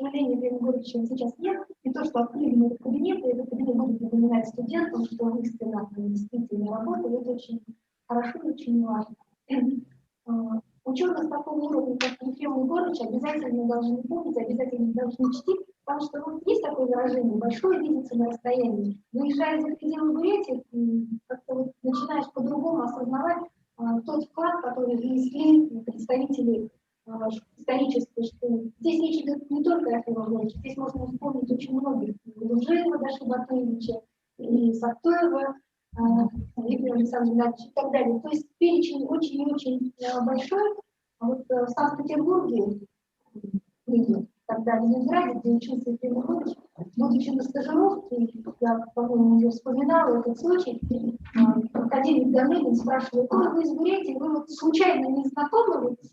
сожалению, Ефрема Егоровича сейчас нет, и то, что открыли мы этот кабинет, и этот кабинет будет напоминать студентам, что в их стенах они действительно работают, это очень хорошо и очень важно. Ученых с такого уровня, как Ефрем Егорович, обязательно должны помнить, обязательно должны чтить, потому что вот есть такое выражение «большое видится на расстоянии». Выезжая за пределы Бурятии, как-то вот начинаешь по-другому осознавать тот вклад, который внесли представители исторической школы. Здесь речь идет не только о Ефреме Егоровиче, здесь можно вспомнить очень многих. Лужеева, Даша Батуевича, и Сактоева, Виктора Александровича и так далее. То есть перечень очень и очень большой. Вот в Санкт-Петербурге, когда в Ленинграде, где учился Ефрем Егорович, будучи на стажировке, я, по-моему, уже вспоминала этот случай, академик Данелин спрашивает: вы из Бурятии, вы вот случайно не знакомы вот с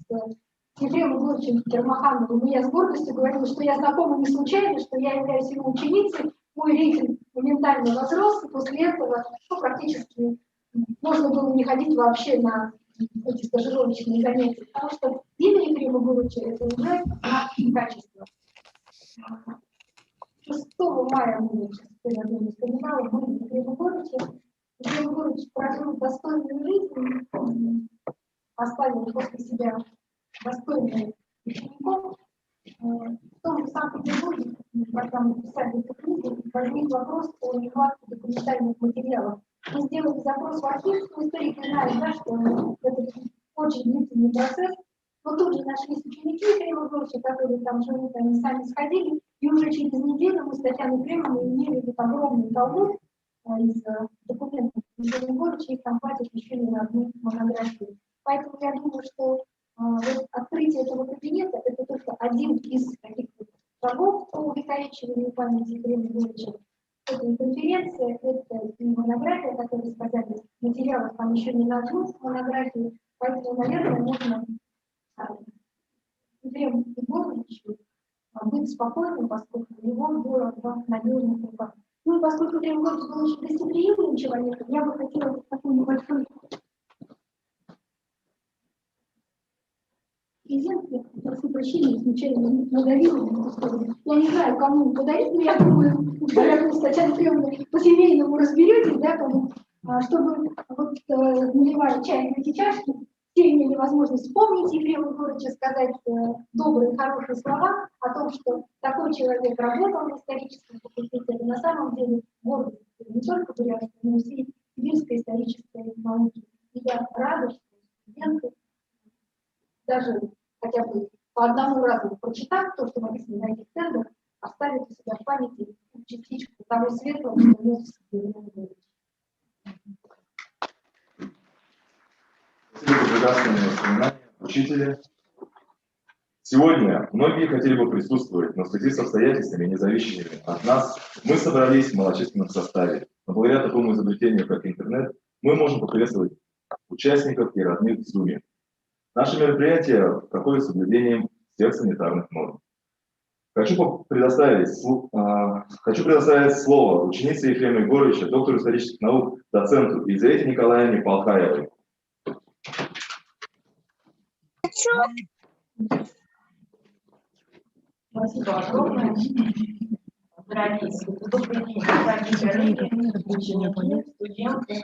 Ефремом Егоровичем Кермахановым? И я с гордостью говорила, что я знакома не случайно, что я являюсь его ученицей. Мой рейтинг моментально возрос, и после этого практически можно было не ходить вообще на эти стажировочные занятия, потому что имя Ефрема Егоровича — это уже качество. 6 мая мы вспоминали были Ефрема Егоровича. Ефрем Егорович прожил достойную жизнь, оставил после себя достойных учеников. В том же Санкт-Петербурге, когда мы писали эту книгу, возник вопрос о нехватке документальных материалов. Мы сделали запрос в архив, историки знают, да, что это очень длительный процесс, но тут же нашлись ученики Ефрема Егоровича, которые там живут, они сами сходили, и уже через неделю мы с Татьяной Ефремовной имели этот огромный талмуд из документов Ефрема Егоровича, их там хватит еще не на одну монографию. Поэтому я думаю, что вот открытие этого кабинета — это только один из таких шагов по увековечиванию памяти Ефрема Егоровича. Это и конференция, это и монография, как вы сказали, материалов там еще не на одну монографию, поэтому, наверное, можно Ефрему Егоровичу быть спокойным, поскольку его было в надежных руках. Ну и поскольку Ефрем Егорович был очень гостеприимным человеком, я бы хотела такой небольшой презент, я прошу прощения, случайно надавила. Я не знаю, кому подарить, но я думаю, наверное, с Татьяной Ефремовной по семейному разберетесь, да, кому, чтобы вот наливая чай в эти чашки, все имели возможность вспомнить Ефрема Егоровича, сказать добрые, хорошие слова о том, что такой человек работал на историческом факультете. Это на самом деле гордость не только Бурятии, но и всей сибирской исторической науки. И я рада, что студенты даже хотя бы по одному разу прочитав то, что написано на этих стендах, оставит у себя в памяти частичку того светлого, что нес Ефрем Егорович. Спасибо за прекрасные воспоминания, учителя. Сегодня многие хотели бы присутствовать, но в связи с обстоятельствами, независимыми от нас, мы собрались в малочисленном составе. Но благодаря такому изобретению, как интернет, мы можем поприветствовать участников и родных в Zoom. Наше мероприятие проходит с соблюдением всех санитарных норм. Хочу предоставить слово ученице Ефрема Егоровича, доктору исторических наук, доценту Елизавете Николаевне Полхаевой. Спасибо огромное. Дорогие коллеги, ученики, студенты,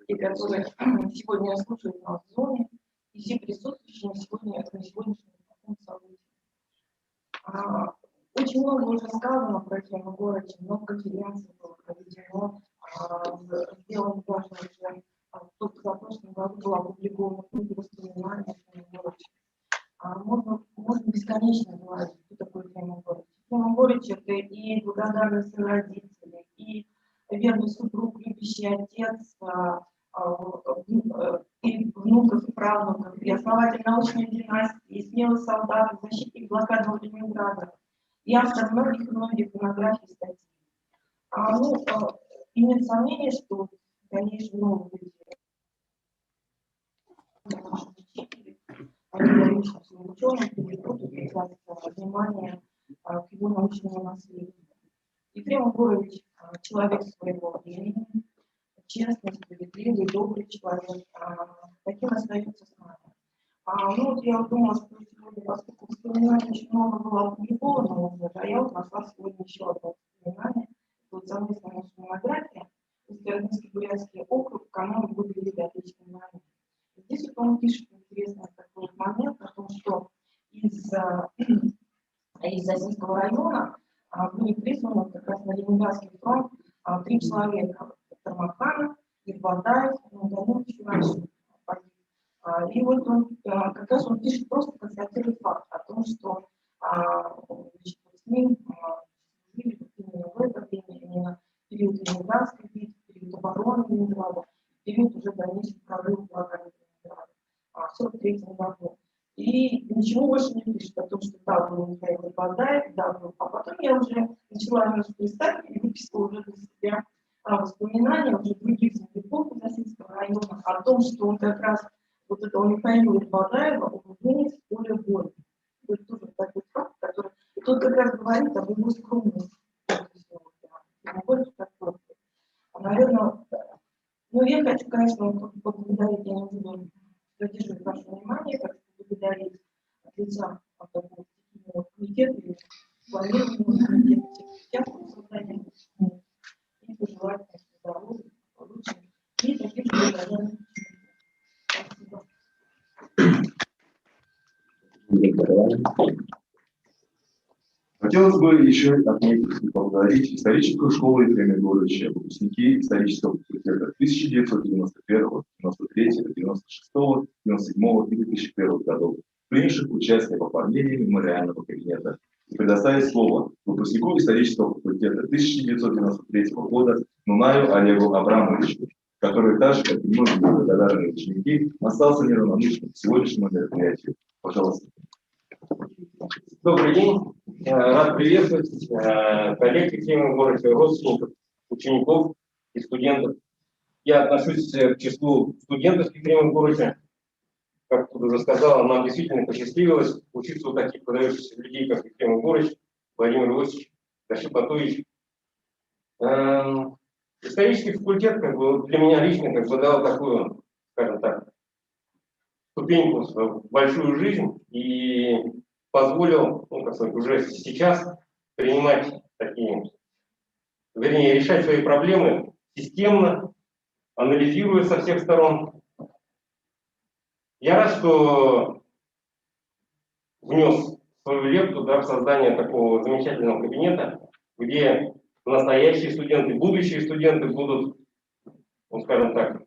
и которые сегодня слушают нас в Zoom, и все присутствующие на сегодняшнем событии. Очень много уже сказано про Ефрема Егоровича, много конференций было проведено, сделано даже уже в прошлом году была опубликована книга воспоминаний Ефрема Егоровича. Можно бесконечно говорить, кто такой Ефрем Егорович. Ефрем Егорович — это и благодарный сын родителей, и верный супруг, любящий отец, и внуков, и правнуков, и основатель научной династии, и смелый солдат, и защитник блокадного Ленинграда, и автор многих монографий и статей. И нет сомнений, что в дальнейшем новые ученым приведут внимание к его научному наследию. Ефрем Егорович — человек своего времени, честный, справедливый, добрый человек, таким остается с нами. Я думаю, что сегодня, поскольку воспоминаний очень много было опубликовано уже, а я вот нашла сегодня еще одно воспоминание. Вот совместная наша монография, Северодвинский-Бурятский округ, канал выглядит Отечественной войны. Здесь вот он пишет интересный такой момент о том, что из Засинского района были призваны как раз на Ленинградский фронт 3 человека. Тармаканов, Ирбадаев, Ганинович и раньше. И вот он как раз он пишет, просто констатирует факт о том, что значит, с ним жили именно в это время, именно в период Ленинградской битвы, в период обороны Ленинграда, в период уже дальнейших прорывов блокады Ленинграда в 1943 году. И ничего больше не пишет о том, что да, был Михаил Ирбадаев, да, был. А потом я уже начала немножко листать и выписала уже для себя воспоминания уже других земляков Засинского района о том, что он как раз вот этого Михаила Ирбадаева он вынес в поле боя. Это тоже такой факт, который... И тут как раз говорит об его скромности. Наверное, ну я хочу, конечно, поблагодарить, я не буду задерживать ваше внимание, как поблагодарить от лица такого комитета или планирования комитета создания и пожелать здоровья, лучше и таких благодарных. Спасибо. Хотелось бы еще отметить и поблагодарить историческую школу Ефрема Егоровича, выпускники исторического факультета 1991, 93, 96, 97 и 2001 годов, принявших участие в оформлении мемориального кабинета, и предоставить слово выпускнику исторического факультета 1993 года Нунаю Олегу Абрамовичу, который, так же, как и многие благодарные ученики, остался неравнодушным к сегодняшнему мероприятию. Пожалуйста. Добрый день. Рад приветствовать коллег Ефрема Егоровича, родственников, учеников и студентов. Я отношусь к числу студентов Ефрема Егоровича. Как тут уже сказал, нам действительно посчастливилось учиться у таких выдающихся людей, как Ефрем Егорович, Владимир Иосифович, Рашид Батуевич. Исторический факультет для меня лично дал такую, скажем так, ступеньку в большую жизнь и позволил, уже сейчас принимать такие, вернее, решать свои проблемы системно, анализируя со всех сторон. Я рад, что внес свою лепту в создание такого замечательного кабинета, где настоящие студенты, будущие студенты будут, скажем так,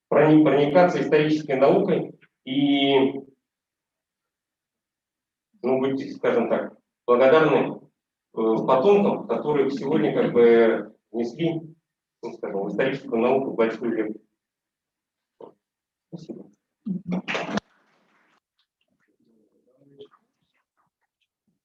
проникаться исторической наукой и быть, скажем так, благодарны потомкам, которые сегодня внесли, скажем, в историческую науку большую лепту. Спасибо.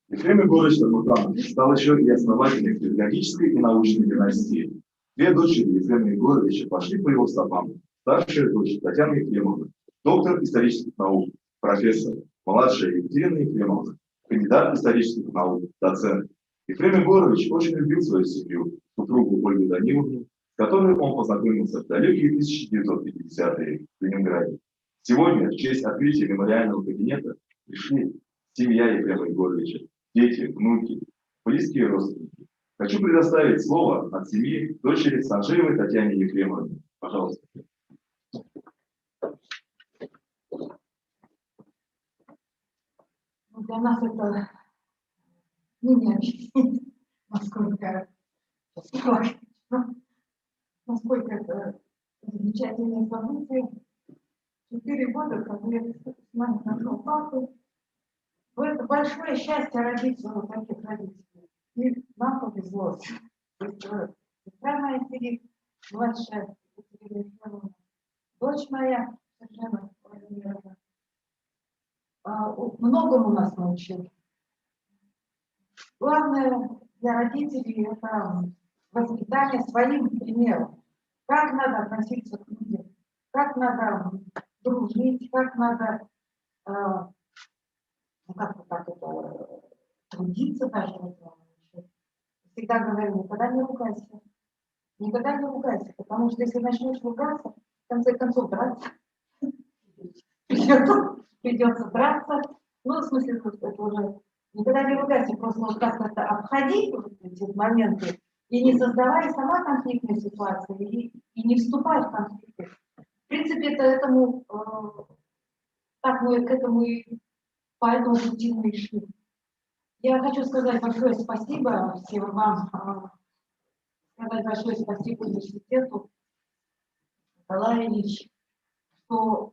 Ефрем Егорович Тармаканович стал еще и основателем педагогической и научной династии. 2 дочери Ефрема Егоровича пошли по его стопам. Старшая дочь Татьяна Ефремовна, доктор исторических наук, профессор, младшая Екатерина Ефремовна, кандидат исторических наук, доцент. Ефрем Егорович очень любил свою семью, супругу Ольгу Даниловну, с которой он познакомился в далекие 1950-е в Ленинграде. Сегодня, в честь открытия мемориального кабинета, пришли семья Ефрема Егоровича, дети, внуки, близкие родственники. Хочу предоставить слово от семьи дочери Санжеевой Татьяне Ефремовне. Пожалуйста. Для нас это не объяснить, насколько это замечательное событие. 4 года, как я с нами нашел папу. Это большое счастье родиться у таких родителей. И нам повезло. Сестра моя сидит, младшая, дочь моя, совершенно Владимировна. Многому нас научили. Главное для родителей – это воспитание своим примером. Как надо относиться к людям, как надо дружить, как надо трудиться даже. Всегда говорю, никогда не ругайся. Никогда не ругайся, потому что если начнешь ругаться, в конце концов драться. Придется драться, Ну, в смысле, это уже никогда не ругайся, просто вот как-то это обходить вот эти моменты и не создавая сама конфликтной ситуации, и не вступать в конфликты. В принципе, это этому, так мы к этому и по этому пути мы и шли. Я хочу сказать большое спасибо всем вам, сказать большое спасибо университету, Николай Ильич, что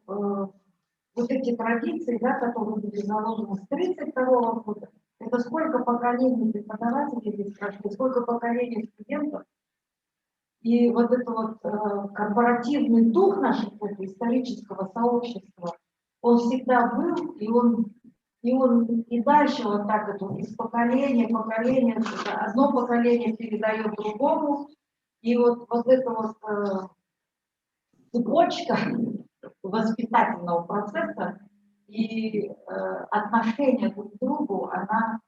вот эти традиции, да, которые были заложены с 1932 года, это сколько поколений преподавателей здесь прошли, сколько поколений студентов. И вот этот вот корпоративный дух нашего исторического сообщества, он всегда был, и он и дальше вот так это из поколения в поколение, одно поколение передает другому, и вот эта вот цепочка воспитательного процесса и отношения друг к другу, она,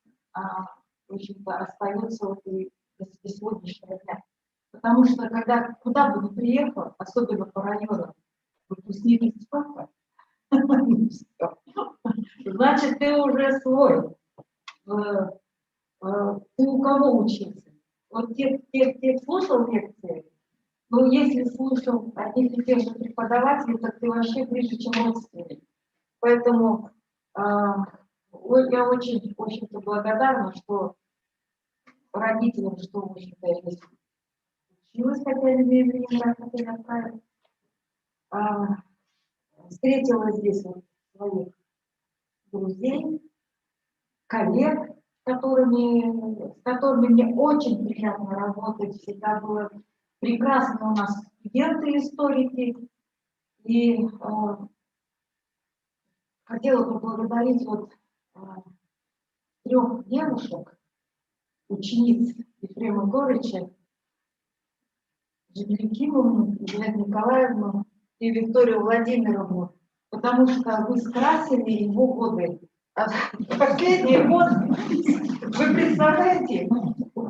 в общем-то, остается вот и до сегодняшнего дня. Потому что, когда куда бы ни приехал, особенно по районам, выпускник из ФАКа, значит, ты уже свой. Ты у кого учился? Вот тех слушал лекции, но если слушал одних и тех же преподавателей, так ты вообще ближе, чем родственник. Поэтому я очень-то благодарна, что родителям, что, в общем-то, я здесь училась, хотя не имею хотели отправить. Встретила здесь вот своих друзей, коллег, с которыми мне очень приятно работать. Всегда было прекрасно у нас студенты-историки. И хотела поблагодарить вот 3 девушек, учениц Ефрема Горыча, Жемелькиновну, Елена Николаевну и Викторию Владимировну, потому что вы скрасили его годы. Последний год, вы представляете,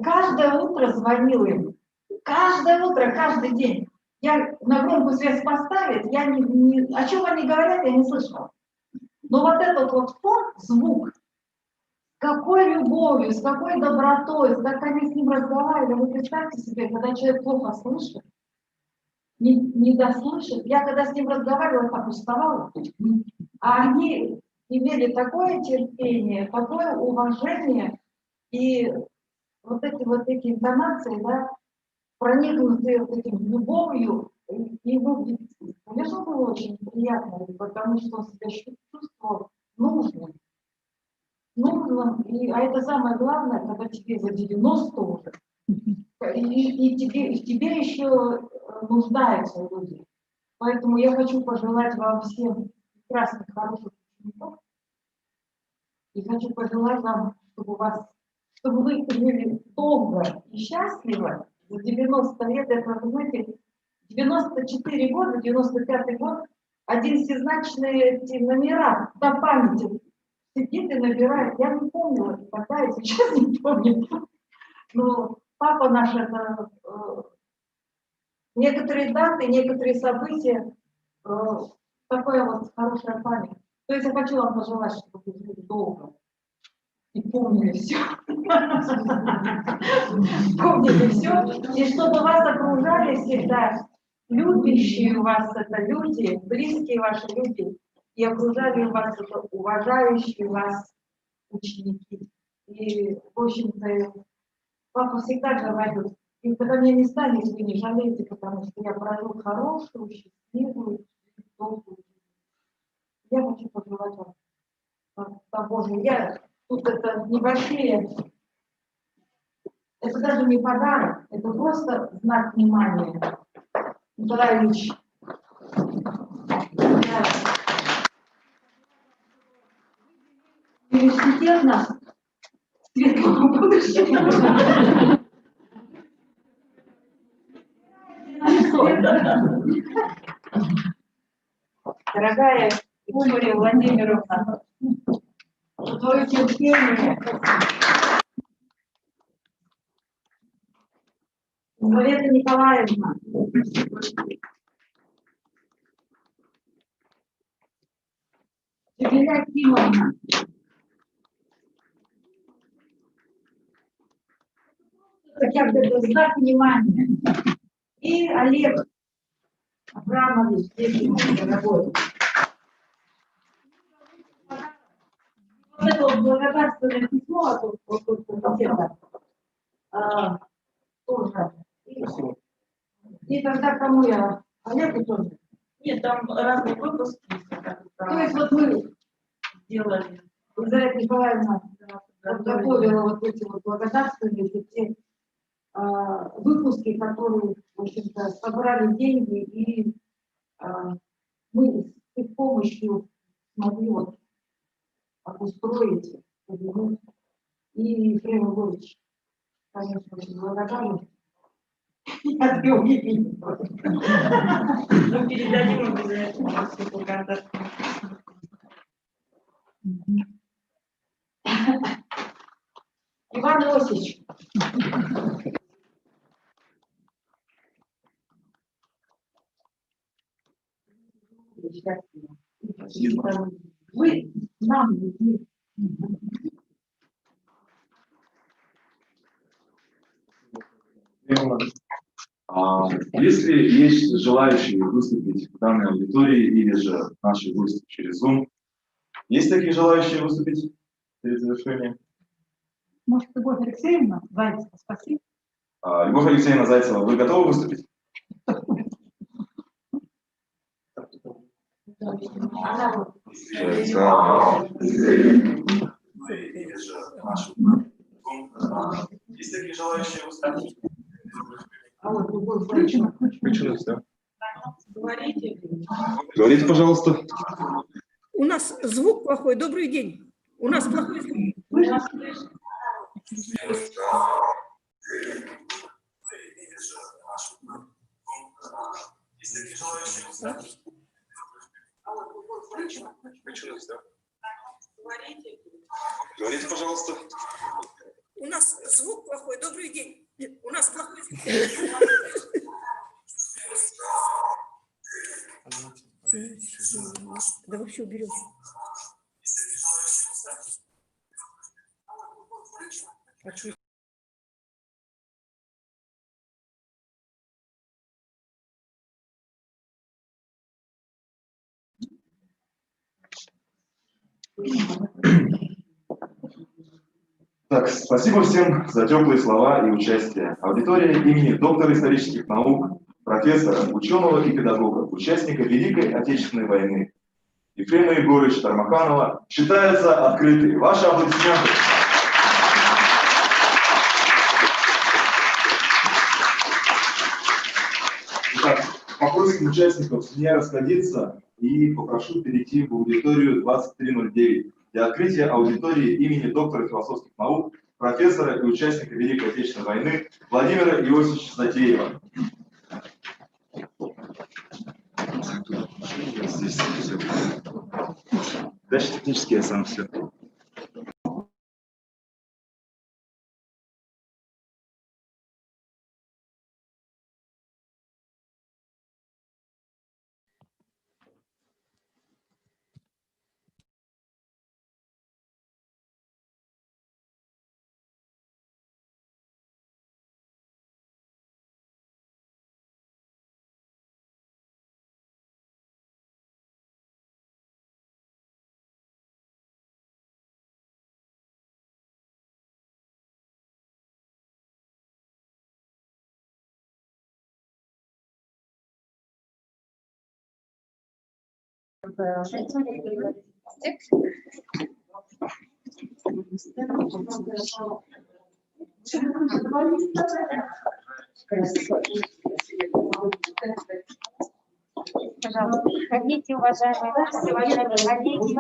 каждое утро звонил им, каждое утро, каждый день. Я на громкую связь поставить, о чем они говорят, я не слышала. Но вот этот вот фон, звук, с какой любовью, с какой добротой, как они с ним разговаривали, вы представьте себе, когда человек плохо слышит, не дослышит. Я когда с ним разговаривала, так уставала, а они имели такое терпение, такое уважение, и вот эти интонации, да, проникнутые вот этим любовью, и конечно, было очень приятно, потому что он себя чувствовал нужным, а это самое главное, когда тебе за 90 уже, и в тебе еще нуждаются люди. Поэтому я хочу пожелать вам всем прекрасных, хороших учеников. И хочу пожелать вам, чтобы вы жили долго и счастливо. За 90 лет, это, вы знаете, 94 года, 95-й год, один всезначные эти номера на памяти сидит и набирает. Я не помню это тогда, и сейчас не помню. Но папа наш, это некоторые даты, некоторые события, такая вот хорошая память. То есть я хочу вам пожелать, чтобы вы жили долго и помнили все. Помнили все. И чтобы вас окружали всегда любящие вас это люди, близкие ваши люди, и окружали вас это уважающие вас ученики. И, в общем-то, папа всегда говорит, и когда меня не станет, вы не жалеете, потому что я прожил хорошую, счастливую, долгую жизнь. Я хочу пожелать вам, Боже, тут это небольшие, это даже не подарок, это просто знак внимания. Николай Ильич, университет наш светлого будущего. Дорогая Виктория Владимировна, твое терпение, Елена Николаевна, Юлия Кимовна, хотя бы это знак внимания. И Олег Абрамович, здесь дорогой. Вот это вот благодарственное письмо от комитета тоже. И тогда кому я? Олегу тоже. Нет, там разные выпуски. То есть вот мы Сделали. Елизавета Николаевна подготовила вот эти вот благодарственные те выпуски, которые, в общем-то, собрали деньги, и мы с их помощью смогли вот обустроить, повернуть. И Ефрем Егорович, конечно, очень благодарен. От Георгия. Мы передадим обязательно все благодарности. Иван Иосифович. Вы нам нужны. Если есть желающие выступить в данной аудитории или же наши гости через Zoom, есть такие желающие выступить перед завершением? Может, Любовь Алексеевна Зайцева, спасибо. Любовь Алексеевна Зайцева, вы готовы выступить? Есть такие желающие выступить? Включилось, да? Говорите. Говорите, пожалуйста. У нас звук плохой. Добрый день. У нас плохой звук. Включилось, да? Говорите, пожалуйста. У нас звук плохой. Добрый день. У нас плохой звук. Да вообще уберем. Так, спасибо всем за теплые слова и участие. Аудитория имени доктора исторических наук, профессора, ученого и педагога, участника Великой Отечественной войны Ефрема Егоровича Тармаканова считается открытой. Ваши аплодисменты. Итак, попросим участников не расходиться и попрошу перейти в аудиторию 2309 для открытия аудитории имени доктора философских наук, профессора и участника Великой Отечественной войны Владимира Иосифовича Затеева. Дальше технически я сам все. Пожалуйста, приходите, уважаемые гости, уважаемые коллеги.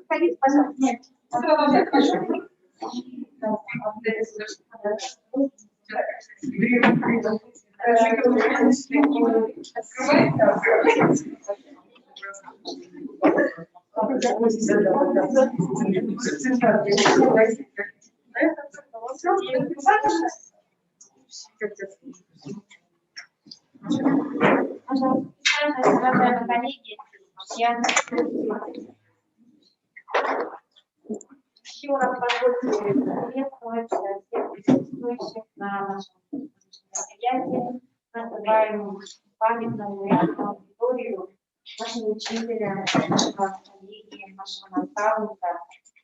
Ходите, пожалуйста. Уважаемые коллеги, я еще раз позвольте приветствовать всех присутствующих на нашем мероприятии. Называем памятную аудиторию нашего учителя, нашего коллеги, нашего наставника,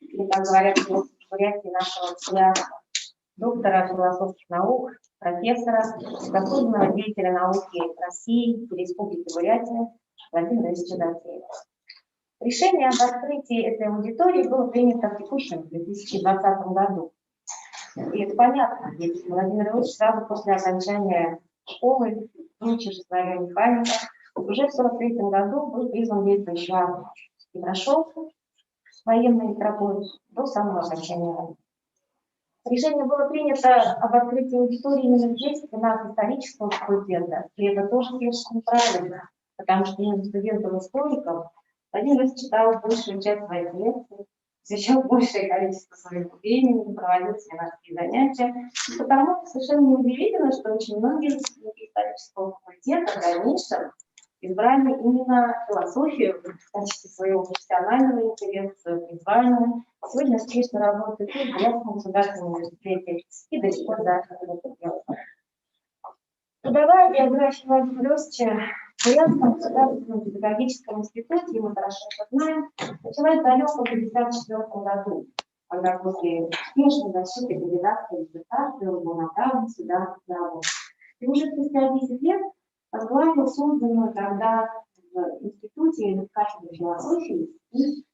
или, как говорят в Бурятии, нашего связка, доктора философских наук, профессора, заслуженного деятеля науки России и Республики Бурятия Владимира Ильича Дорофеева. Решение об открытии этой аудитории было принято в текущем 2020 году. И это понятно, ведь Владимир Ильич сразу после окончания школы, учившись в районе механика, уже в 1943 году был призван действующей армии и прошел военный метрополь до самого окончания войны. Решение было принято об открытии аудитории именно здесь, в стенах исторического факультета, и это тоже совершенно правильно, потому что именно студентам-историкам Владимир Ильич читал большую часть своих лекций, посвящал большее количество своего времени, проводил семинарские занятия. И потому совершенно неудивительно, что очень многие студенты исторического факультета в дальнейшем избрали именно философию в качестве своего профессионального интереса, своего призвания. Сегодня успешно работают и в Бурятском государственном университете, и далеко за это. Трудовая биография Владимира Ильича в Бурятском государственном педагогическом институте, мы хорошо это знаем, началась далеко в 1954 году, когда после успешной защиты кандидатской диссертации он был направлен сюда на работу. И уже спустя 10 лет возглавил созданную тогда в институте кафедры философии и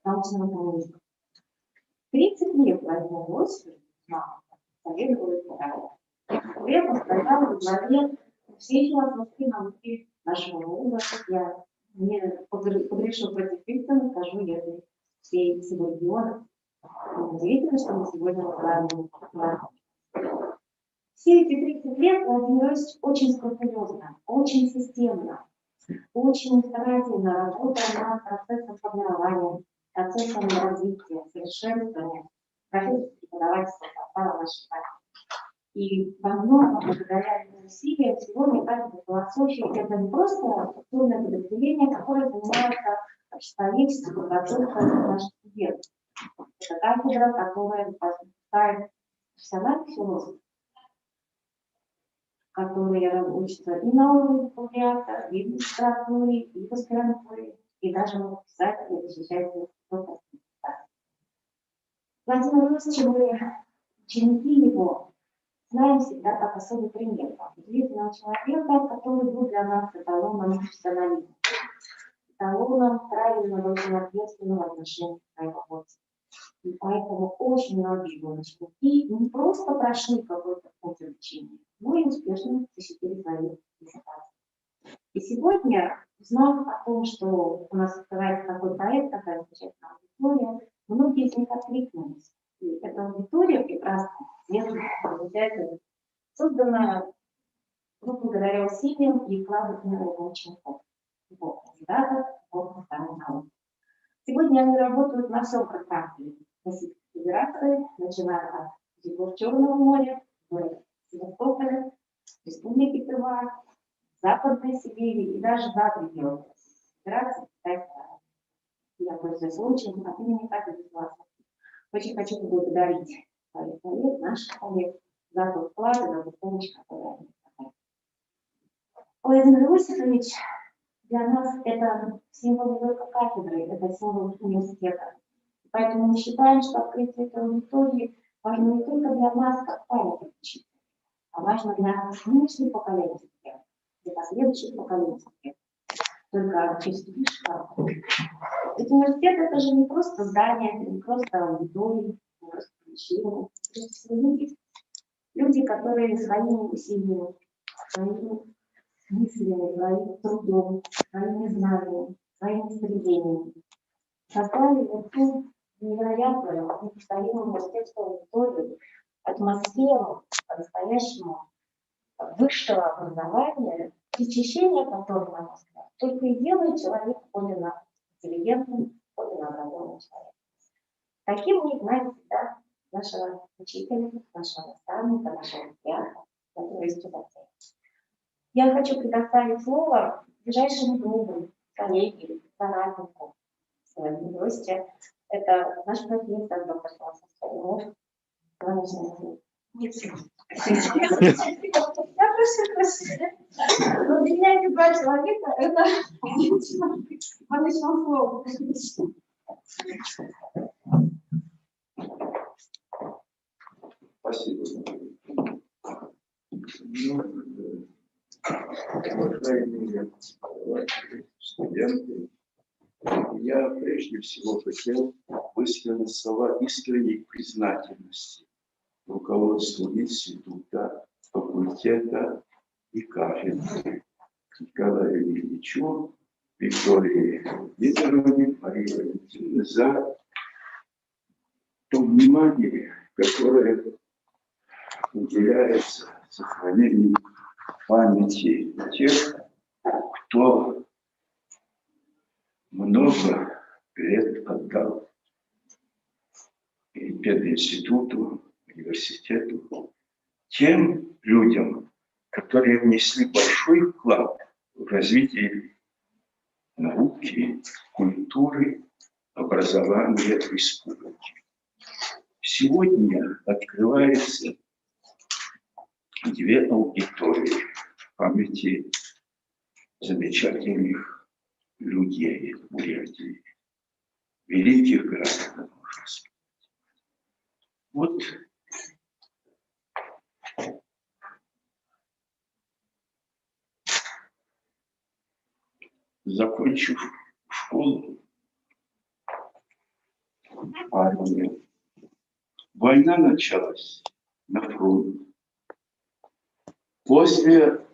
научного коммунизма. 30 лет Владимир Ильич советовал это. При этом стоял во главе всей философской науки нашего вуза. Я не погрешу против истины, скажу, если все всего региона. Удивительно, что мы сегодня возглавим. Все эти 30 лет Владимир Ильич очень скрупулезно, очень системно, очень старательно работал над процессом формирования, процессом развития, совершенствования профессии преподавательского состава нашей кафедры. И во многом благодаря этим усилиям сегодня кафедра философии это не просто структурное подразделение, которое занимается обществоведческой подготовкой наших студентов. Это кафедра, которая воспитает профессиональных философов, которые учатся и на уровне бакалавриата, и в магистратуре, и в аспирантуре, и даже могут писать и защищать институт. Владимир Ильич, мы, ученики его, знаем всегда как особый пример, как удивительного человека, который был для нас эталоном профессионализма, эталоном правильного, очень ответственного отношения к своей работе. И поэтому очень многие его ученики не просто прошли какой-то путь обучения, но и успешно защитили свои диссертации. И сегодня, узнав о том, что у нас открывается такой проект, такая замечательная аудитория, многие из них откликнулись. И эта аудитория прекрасная, замечательная, создана благодаря усилиям и вкладу его учеников, его кандидатов, его наставных наук. Сегодня они работают на всем пространстве Российской Федерации, начиная от берегов Черного моря, Севастополя, Республики Тыва, Западной Сибири и даже за пределами Федерации Китайской Аравии. Я пользуюсь случаем от имени кафедры философии. Очень хочу поблагодарить своих коллег, наших коллег, за тот вклад и за ту помощь, которую они оказали. Владимир Иосифович для нас это символ не только кафедры, это символ университета. Поэтому мы считаем, что открытие этой аудитории важно не только для нас, как памятник учителя, а важно для нынешних поколений, для последующих поколений. Только через фишка. Ведь университет это же не просто здание, не просто аудитория, не просто помещение. Это все люди. Люди, которые своими усилиями, своими мыслями, своим трудом, своими знаниями, своими стремлениями создали эту невероятную, неповторимую университетскую аудиторию, атмосферу по-настоящему высшего образования, причащение которого, на мой взгляд, только и делает человека подлинно интеллигентным, подлинно образованным человеком. Таким мне знает всегда нашего учителя, нашего наставника, нашего патриарха, Владимира Степановича. Я хочу предоставить слово ближайшему другу, коллеге, соратнику, своему гостю. Это наш профессор, доктор Солнцев. Нет, я прошу. Но для меня эти два человека – это по началу слова. Спасибо. Уважаемые студенты, я прежде всего хотел высказать слова искренней признательности руководству института, факультета и кафедры Николаю Ильичу, Виктории Викторовне, Марии Валентиновне за то внимание, которое уделяется сохранению памяти тех, кто много лет отдал и пединституту, университету, тем людям, которые внесли большой вклад в развитие науки, культуры, образования в республике. Сегодня открывается две аудитории в памяти замечательных людей в Бурятии, великих граждан, можно сказать. Вот закончив школу в армии, война началась на фронте. После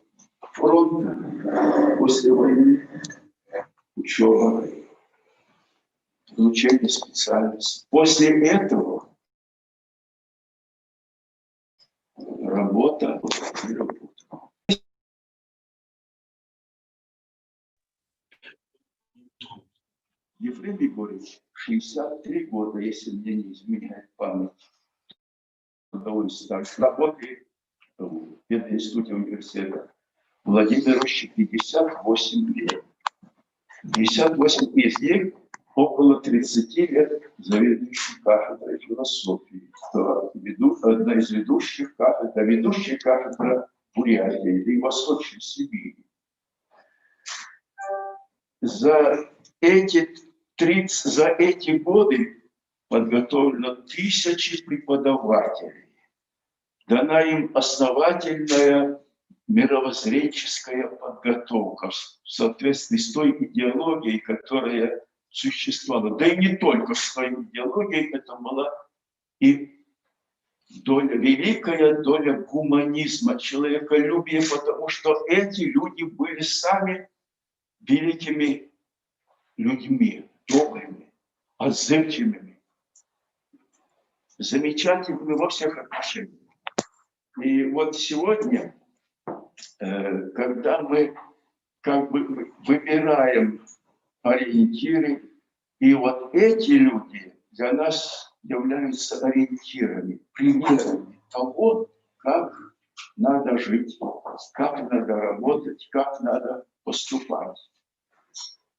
фронта, после войны, учеба, изучение специальности. После этого работа и работа. Ефрем Егорович, 63 года, если мне не изменяет память, трудовой стаж, работает в пединституте университета. Владимир Ильич 58 лет. 58 из них около 30 лет заведующий кафедрой философии. Одна из ведущих кафедр, ведущая кафедра Бурятии и Восточной Сибири. За эти годы подготовлено тысячи преподавателей. Дана им основательная мировоззренческая подготовка в соответствии с той идеологией, которая существовала. Да и не только с той идеологией, это была и великая доля гуманизма, человеколюбия, потому что эти люди были сами великими людьми, добрыми, отзывчивыми, замечательными во всех отношениях. И вот сегодня, когда мы как бы выбираем ориентиры, и вот эти люди для нас являются ориентирами, примерами того, как надо жить, как надо работать, как надо поступать.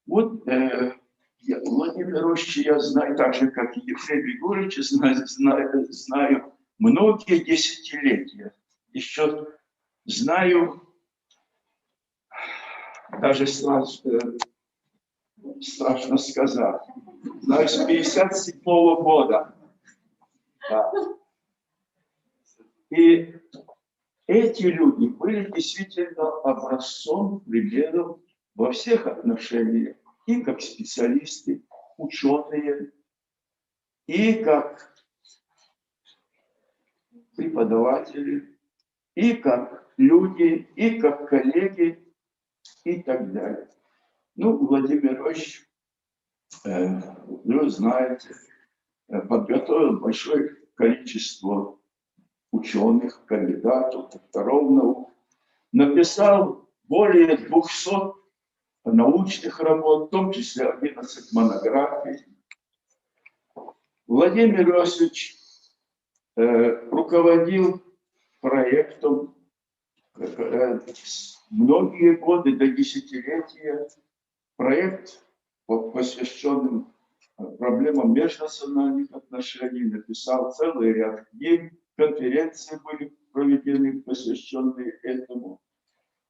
Вот Владимир Ильич я знаю, так же, как и Ефрем Егорович, знаю многие десятилетия. Еще знаю, даже страшно сказать, знаю с 57-го года. Да. И эти люди были действительно образцом, примером во всех отношениях, и как специалисты, ученые, и как преподаватели, и как люди, и как коллеги, и так далее. Ну, Владимир Ильич, вы знаете, подготовил большое количество ученых, кандидатов, докторов наук, написал более 200 научных работ, в том числе 11 монографий. Владимир Иосифович руководил проектом многие годы, до десятилетия, проект, посвященный проблемам межнациональных отношений, написал целый ряд книг, конференции были проведены, посвященные этому.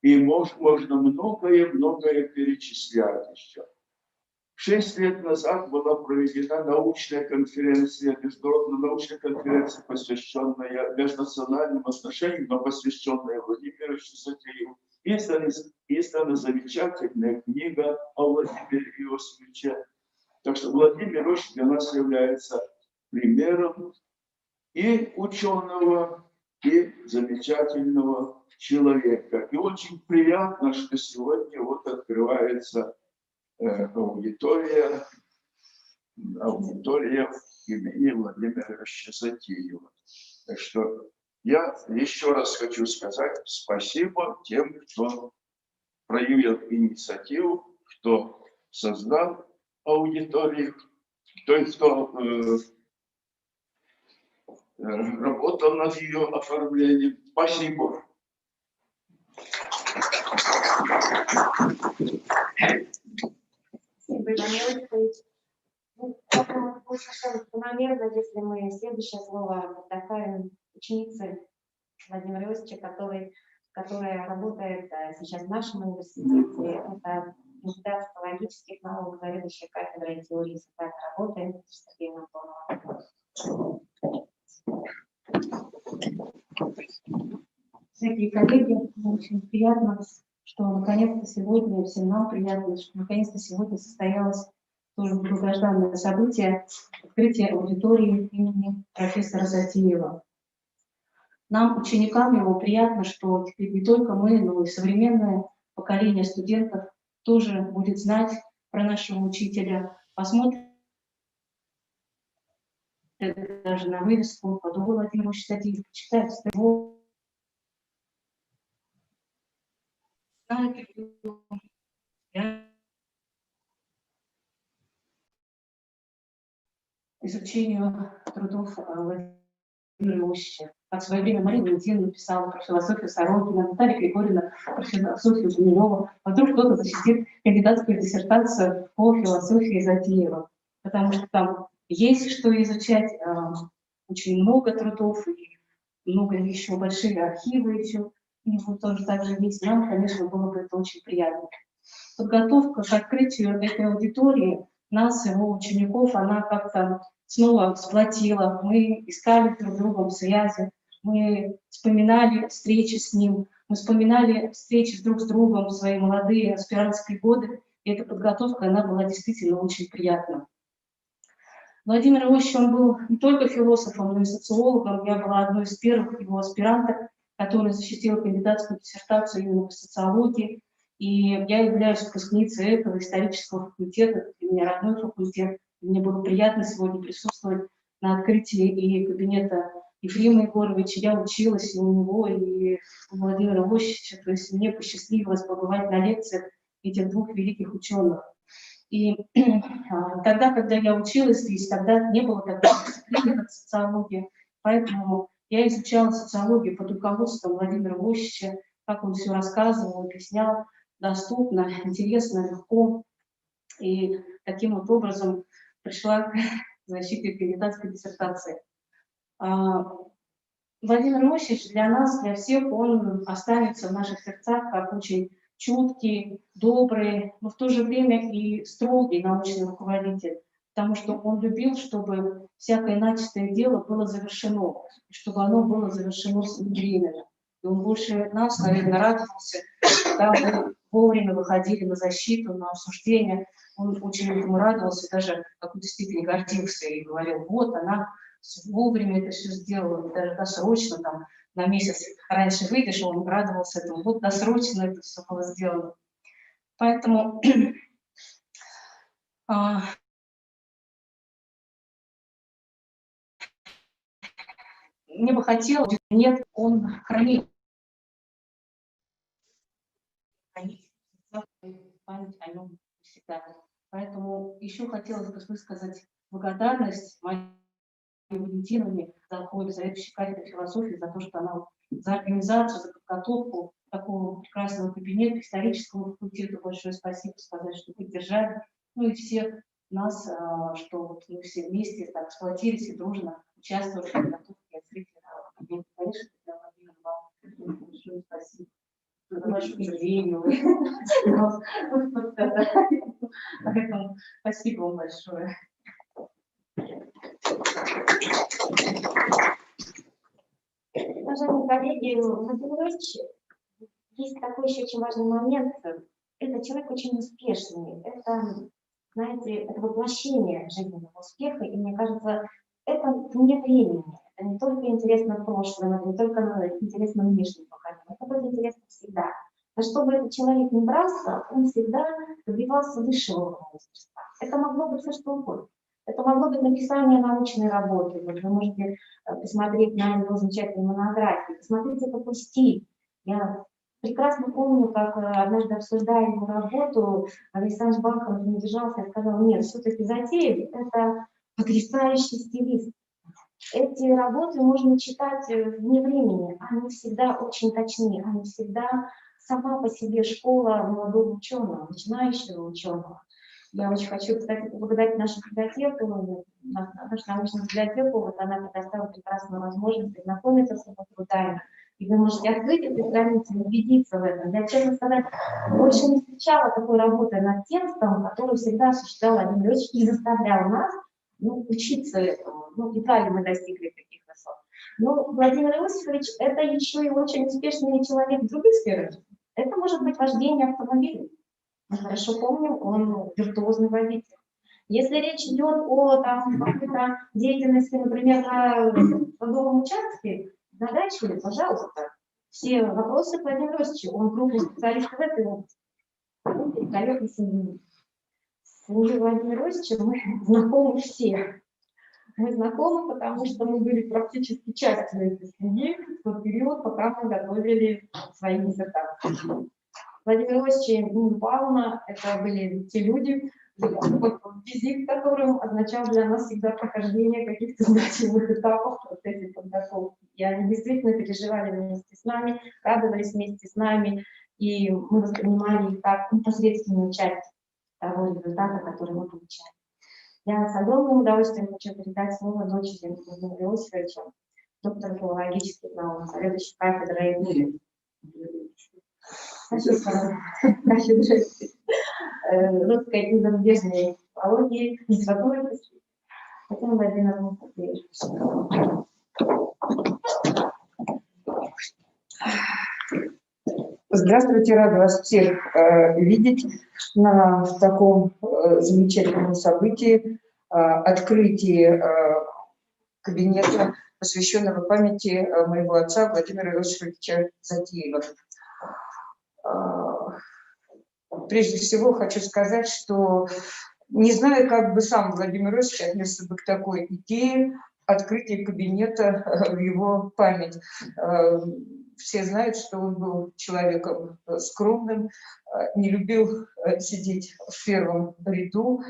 И можно многое перечислять еще. 6 лет назад была проведена научная конференция, международная научная конференция, посвященная межнациональным отношениям, но посвященная Владимиру Затееву. Издана замечательная книга о Владимире Иосифовиче. Так что Владимир Иосифович для нас является примером и ученого, и замечательного человека. И очень приятно, что сегодня вот открывается аудитория имени Владимира Ильича Затеева. Так что я еще раз хочу сказать спасибо тем, кто проявил инициативу, кто создал аудиторию, кто работал над ее оформлением. Спасибо. Будет совершенно закономерно, если мы следующее слово предоставим ученице Владимира Иосифовича, которая работает сейчас в нашем университете. Это кандидат филологических наук, заведующая кафедрой теории и социальной работы Сергея Антонова. Дорогие коллеги, очень приятно, что наконец-то сегодня, всем нам приятно, что наконец-то сегодня состоялось тоже долгожданное событие — открытие аудитории имени профессора Затеева. Нам, ученикам его, приятно, что теперь не только мы, но и современное поколение студентов тоже будет знать про нашего учителя, посмотрит даже на вывеску, подумал Владимир Ильич Затеев, почитает его. Изучению трудов Владимира Ильича. В свое время Мария Валентиновна написала про философию Сорокина, Наталья Григорьевна про философию Гумилева. Потом кто-то защитит кандидатскую диссертацию по философии Затеева. Потому что там есть что изучать, очень много трудов, и много еще большие архивы еще. У него тоже также есть. Нам, конечно, было бы это очень приятно. Подготовка к открытию этой аудитории нас, его учеников, она как-то снова сплотила. Мы искали друг с другом связи, мы вспоминали встречи с ним, мы вспоминали встречи друг с другом в свои молодые аспирантские годы. И эта подготовка, она была действительно очень приятна. Владимир Иосифович, он был не только философом, но и социологом. Я была одной из первых его аспиранток, которая защитила кандидатскую диссертацию именно по социологии. И я являюсь выпускницей этого исторического факультета, это для меня родной факультет. Мне было приятно сегодня присутствовать на открытии и кабинета Ефрема Егоровича. Я училась и у него, и у Владимира Иосифовича. То есть мне посчастливилось побывать на лекциях этих двух великих ученых. И тогда, когда я училась здесь, тогда не было такой дисциплины, как социология. Поэтому я изучала социологию под руководством Владимира Иосифовича, как он все рассказывал, объяснял, доступно, интересно, легко. И таким вот образом пришла к защите кандидатской диссертации. Владимир Иосифович для нас, для всех, он останется в наших сердцах как очень чуткий, добрый, но в то же время и строгий научный руководитель, потому что он любил, чтобы всякое начатое дело было завершено, и чтобы оно было завершено своевременно. И он больше нас, наверное, радовался, когда мы вовремя выходили на защиту, на обсуждение. Он очень этому радовался, даже в какой-то степени гордился и говорил: вот она вовремя это все сделала, даже досрочно, там, на месяц раньше выйдешь, он радовался этому, вот досрочно это все было сделано. Поэтому мне бы хотелось, нет, он хранит память о нем всегда. Поэтому еще хотелось бы высказать благодарность моей Валентиновне Залховой, заведующей кафедрой философии, за то, что она за организацию, за подготовку такого прекрасного кабинета, историческому факультету большое спасибо сказать, что поддержали. Ну и всех нас, что вот мы все вместе так сплотились и дружно участвовали в подготовке и открытии кабинета. Конечно, Татьяна Владимировна, вам большое спасибо. Вашу идею. Поэтому спасибо вам большое. Уважаемые коллеги, Владимир Ильич, есть такой еще очень важный момент. Это человек очень успешный. Это, знаете, это воплощение жизненного успеха. И мне кажется, это вне времени. Это не только интересно прошлое, это не только интересно внешним поколениям. Это будет интересно всегда. Но чтобы этот человек не брался, он всегда добивался высшего уровня мастерства. Это могло быть все что угодно. Это могло быть написание научной работы. Вот вы можете посмотреть на его замечательные монографии. Посмотрите, какой стиль. Я прекрасно помню, как однажды, обсуждая его работу, Александр Бахаров не держался и сказал: нет, все-таки Затеев – это потрясающий стилист. Эти работы можно читать вне времени. Они всегда очень точны, они всегда сама по себе школа молодого ученого, начинающего ученого. Я очень хочу, кстати, поблагодарить нашу библиотеку, нашу научную библиотеку. Вот она предоставила прекрасную возможность познакомиться с его трудами. И вы можете открыть эти страницы и убедиться в этом. Я, честно сказать, больше не встречала такой работы над текстом, который всегда осуществлял Владимир Ильич и заставлял нас учиться этому. Ну, едва ли мы достигли таких высот. Но Владимир Иосифович – это еще и очень успешный человек в других сферах. Это может быть вождение автомобиля. Мы хорошо помним, он виртуозный водитель. Если речь идет о какой-то деятельности, например, на садовом участке, на даче, пожалуйста, все вопросы к Владимиру Иосифовичу, он крупный специалист в этой области. Он великолепный семьянин. С семьей Владимира Иосифовича мы знакомы все. Мы знакомы, потому что мы были практически частью этой семьи в тот период, пока мы готовили свои диссертации. Владимир Иосифович и Нина Павловна – это были те люди, визит которым означал для нас всегда прохождение каких-то значимых этапов в процессе подготовки. И они действительно переживали вместе с нами, радовались вместе с нами, и мы воспринимали их как непосредственную часть того результата, который мы получали. Я с огромным удовольствием хочу передать слово дочери Владимира Иосифовича, доктору филологических наук, заведующей кафедрой кафедры русской и зарубежной филологии, литературы. Татьяна Владимировна. Здравствуйте, рада вас всех видеть на таком замечательном событии, открытии кабинета, посвященного памяти моего отца Владимира Иосифовича Затеева. Прежде всего хочу сказать, что не знаю, как бы сам Владимир Иосифович отнесся бы к такой идее открытия кабинета в его память. Все знают, что он был человеком скромным, не любил сидеть в первом ряду.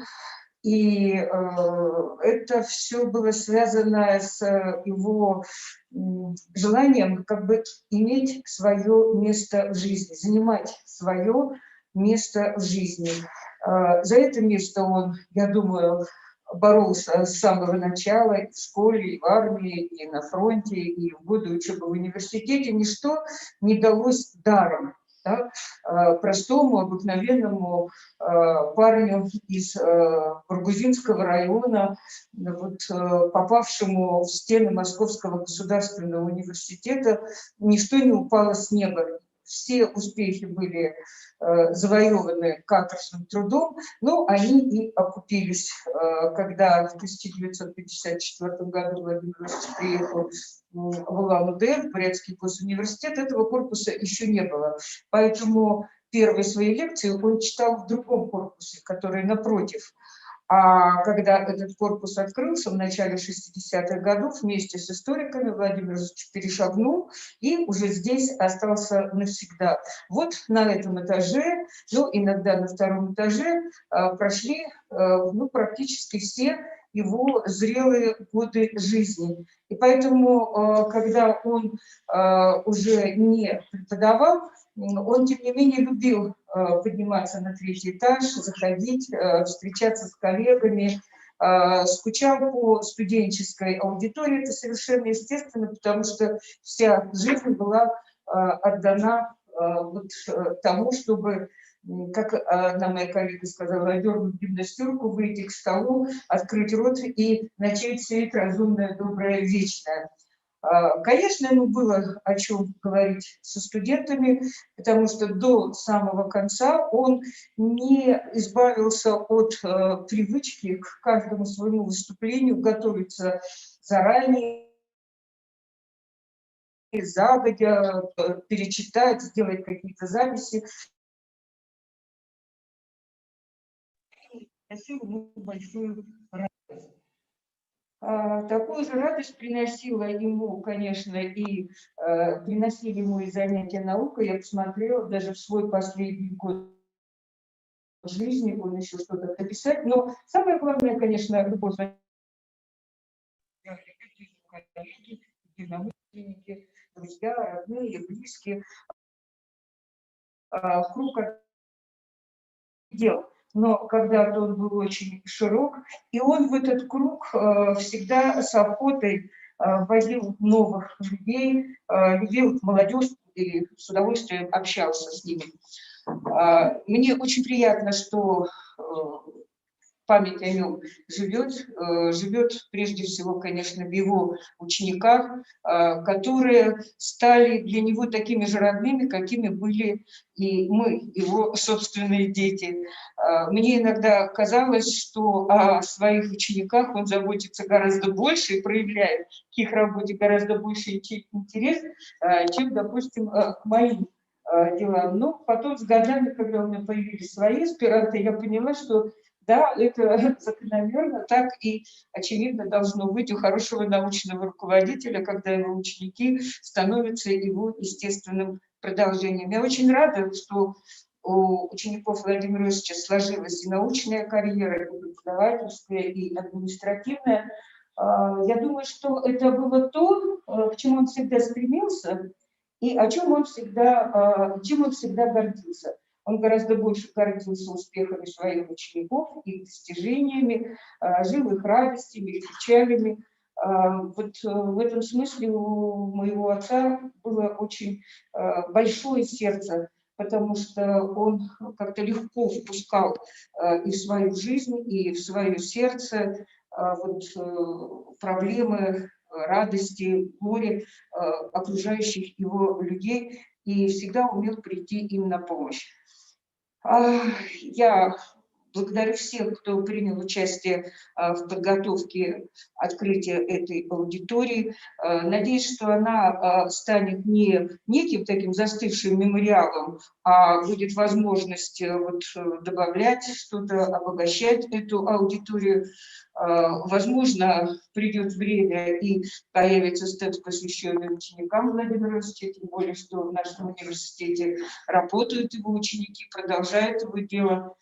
И это все было связано с его желанием как бы иметь свое место в жизни, занимать свое место в жизни. За это место он, я думаю, боролся с самого начала и в школе, и в армии, и на фронте, и в годы учебы в университете. Ничто не далось даром. Да? Простому, обыкновенному парню из Баргузинского района, вот, попавшему в стены Московского государственного университета, ничто не упало с неба. Все успехи были завоеваны каторжным трудом, но они и окупились. Когда в 1954 году Владимир Ильич приехал в Улан-Удэ, в Бурятский госуниверситет, этого корпуса еще не было. Поэтому первые свои лекции он читал в другом корпусе, который напротив. А когда этот корпус открылся в начале 60-х годов, вместе с историками Владимир Ильич перешагнул и уже здесь остался навсегда. Вот на этом этаже, ну, иногда на втором этаже прошли практически все его зрелые годы жизни. И поэтому, когда он уже не преподавал, он, тем не менее, любил подниматься на третий этаж, заходить, встречаться с коллегами, скучал по студенческой аудитории. Это совершенно естественно, потому что вся жизнь была отдана тому, чтобы, как нам моя коллега сказала, одернуть гимнастерку, выйти к столу, открыть рот и начать сеять разумное, доброе, вечное. Конечно, ему было о чем говорить со студентами, потому что до самого конца он не избавился от привычки к каждому своему выступлению готовиться заранее, загодя, перечитать, сделать какие-то записи. Приносил ему большую радость. Такую же радость приносила ему, конечно, и приносили ему и занятия наукой. Я посмотрела, даже в свой последний год жизни он еще что-то написать. Но самое главное, конечно, любовь коллеги, единомышленники, друзья, родные, близкие, круг дел. Но когда-то он был очень широк, и он в этот круг всегда с охотой возил новых людей, любил молодежь и с удовольствием общался с ними. Мне очень приятно, что память о нем живет прежде всего, конечно, в его учениках, которые стали для него такими же родными, какими были и мы, его собственные дети. Мне иногда казалось, что о своих учениках он заботится гораздо больше и проявляет к их работе гораздо больше интерес, чем, допустим, к моим делам. Но потом с годами, когда у меня появились свои аспиранты, я поняла, что да, это закономерно, так и, очевидно, должно быть у хорошего научного руководителя, когда его ученики становятся его естественным продолжением. Я очень рада, что у учеников Владимира Ильича сложилась и научная карьера, и преподавательская, и административная. Я думаю, что это было то, к чему он всегда стремился, и чем он всегда гордился. Он гораздо больше гордился успехами своих учеников, их достижениями, жил их радостями, их печалями. Вот в этом смысле у моего отца было очень большое сердце, потому что он как-то легко впускал и в свою жизнь, и в свое сердце проблемы, радости, горе окружающих его людей и всегда умел прийти им на помощь. Я благодарю всех, кто принял участие в подготовке открытия этой аудитории. Надеюсь, что она станет не неким таким застывшим мемориалом, а будет возможность добавлять что-то, обогащать эту аудиторию. Возможно, придет время и появится стенд, посвященный ученикам Владимира Ильича, тем более, что в нашем университете работают его ученики, продолжают его дело.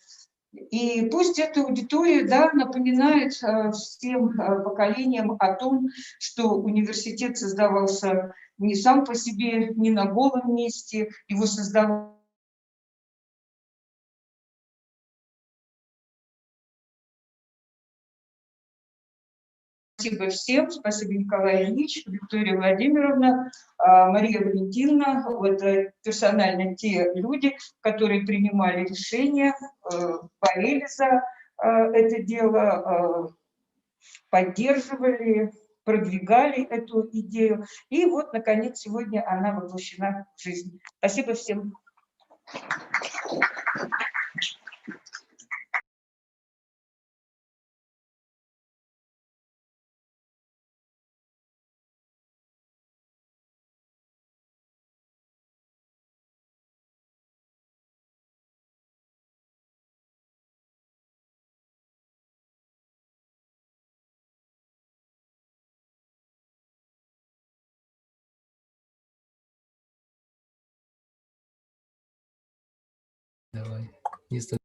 И пусть эта аудитория, да, напоминает всем поколениям о том, что университет создавался не сам по себе, не на голом месте, его создавал. Спасибо всем, спасибо Николай Ильич, Виктория Владимировна, Мария Валентиновна, персонально те люди, которые принимали решения, болели за это дело, поддерживали, продвигали эту идею. И вот, наконец, сегодня она воплощена в жизнь. Спасибо всем. Если